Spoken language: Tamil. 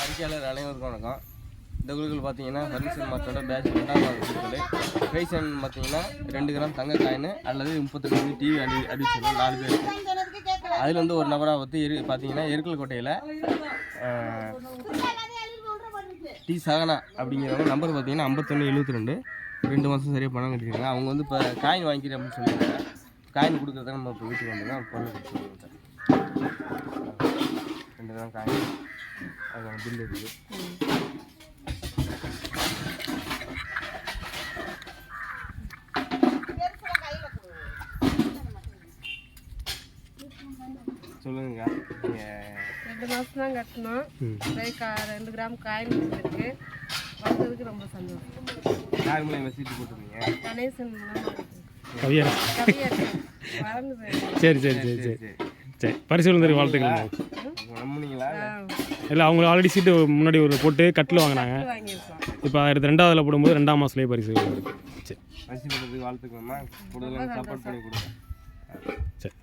அறிக்கையாளர் அனைவருக்கும் வணக்கம். இந்த குழுக்கள் பார்த்தீங்கன்னா ஃபர்னிச்சர் மார்ட்டோட பேட்ச் 2ஆம் குழுக்கள். ப்ரைஸ் பார்த்தீங்கன்னா 2 கிராம் தங்க காயின் அல்லது 32 டிவி அடிச்சிடலாம் 4 பேர். அதில் வந்து ஒரு நபராக பார்த்தீங்கன்னா எருக்கல் கோட்டையில் டி சகனா அப்படிங்கிறவங்க நம்பர் பார்த்தீங்கன்னா 5172 2 மாதம் சரியாக பணம் கட்டிருக்காங்க. அவங்க வந்து இப்போ காயின் வாங்கிக்கிறேன் அப்படின்னு சொல்லியிருக்காங்க. காயின் கொடுக்குறத நம்ம இப்போ வீட்டுக்கு வந்துதான் பொருள் கொடுத்துருவோம். 2 கிராம் காயின் அதுக்கான பில் இருக்குது. சொல்லுங்க. 2 மாதம் தான் கட்டணும். 2 கிராம் காயின் இருக்கு. வந்ததுக்கு ரொம்ப சந்தோஷம். யார் மூலம் மெசேஜ் போட்டுருக்கீங்க? கணேசன் கவியா. சரி சரி சரி சரி சரி பரிசு வந்து வாழ்த்துக்கள். நம்புனீங்களா? இல்லை அவங்க ஆல்ரெடி சீட்டு முன்னாடி ஒரு போட்டு கட்டில் வாங்கினாங்க. இப்போ 2ஆவதுல போடும்போது 2ஆம் மாதத்துலேயே பரிசு வருது. சரி பரிசு போடுறதுக்கு வாழ்த்துக்கணுமா? கூடுதலாக சப்போர்ட் பண்ணி கொடுங்க. சரி.